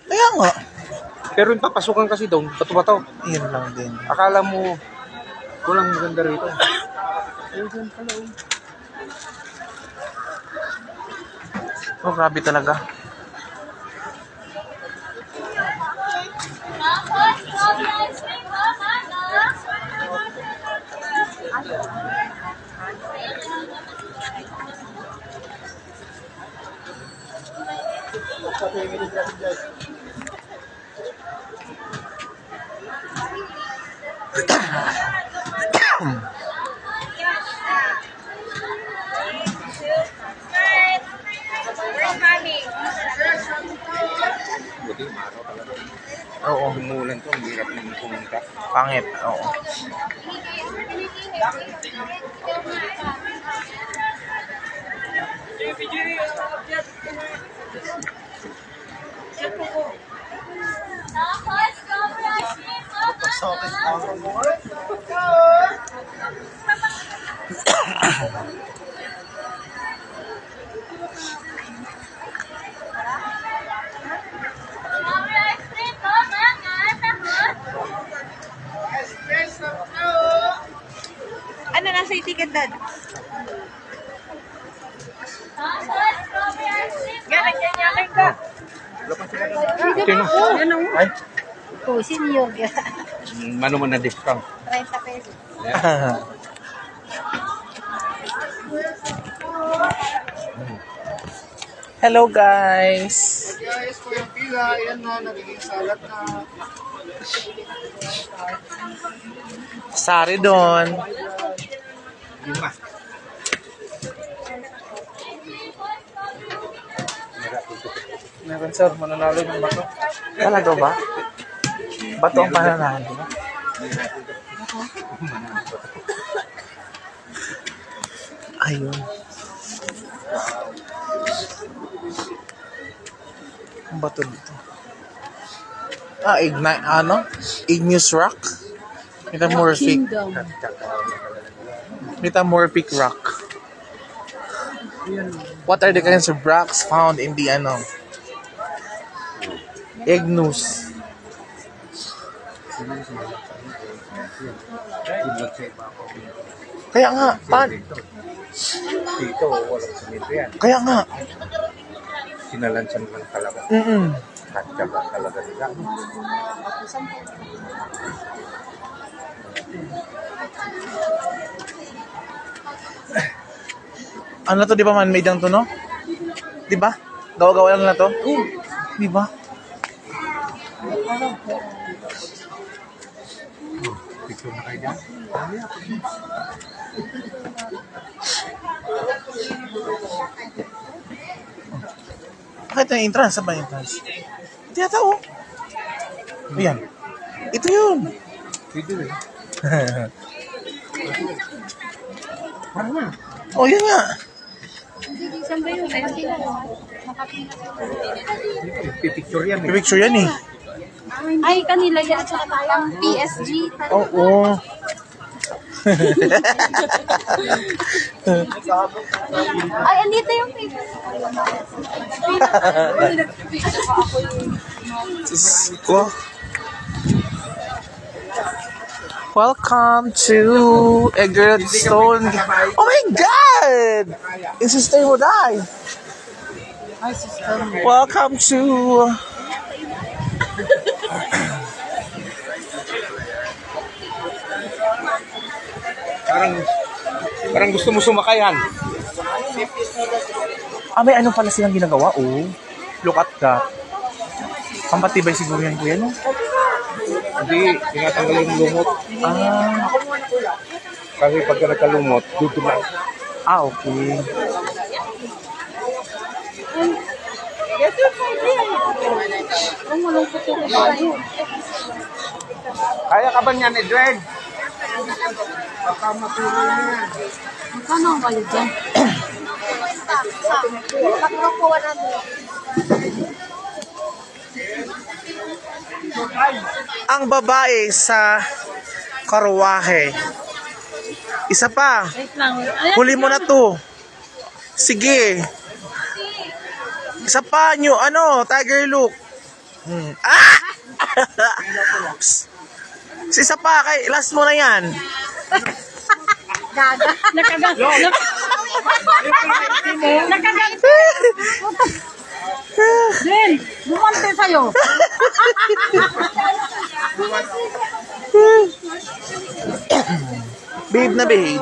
Kaya nga. Pero yung papasukan kasi doon, bato-bato. Yun lang din. Akala mo, walang maganda rito. Oh, grabe talaga. Oo. Umulan to, ang hirap naman pumunta. Pangit, oo. Ano nasa ticket dad? Ganyan ka. Ito na. Ay, Oh, senior. mano man na discount. 30 pesos. Hello guys. Guys, po yung pila, yan na, nagiging salat na. Sari doon. Lima. Meron sir, mananalo ng bato. Talaga ba? Bato ang pananalo. Ayun. Ang bato dito. Igneous rock? Metamorphic rock. What are the kinds of rocks found in the igneous? Kaya nga, Dito, walang simento yan. Kaya nga. Sinalansan lang talaga. Katyaga talaga nila. Ano to, di ba man-made lang to, no? Di ba? Gawa-gawa lang na to? Di ba? Picture na kayo dyan. Bakit yung entrance? Saan ba yung entrance? Hindi yata, oh. Ayan. Ito yun. Pwede rin. Oh, yun nga. Saan ba yun? Ayun sila. Pipicture yan eh. Picture yan eh. Ay, kanila yan. Ang PSG. Oo. Ay, andito yung paper. Welcome to Eggleston. Oh my God! Yung sister mo die. Welcome to... Parang gusto mo sumakayan. May ano pala silang ginagawa, oh. Look at that. Pampatibay siguro yan, kuya, no? Hindi, tinatanggal yung lumot. Kasi pagka nagkalumot, dudulas. Okay. Kaya ka ba niyan, Edwin? Baka matuloy na yan. Magkano ang kayo dyan? Tatlo po, 100. Ang babae sa karwahe. Isa pa. Wait lang. Huli mo na to. Sige. Isa pa nyo, tiger look. Ah! Isa pa, last mo na yan. Gaga. Nakagat. Din, bumante sa'yo. Babe na babe.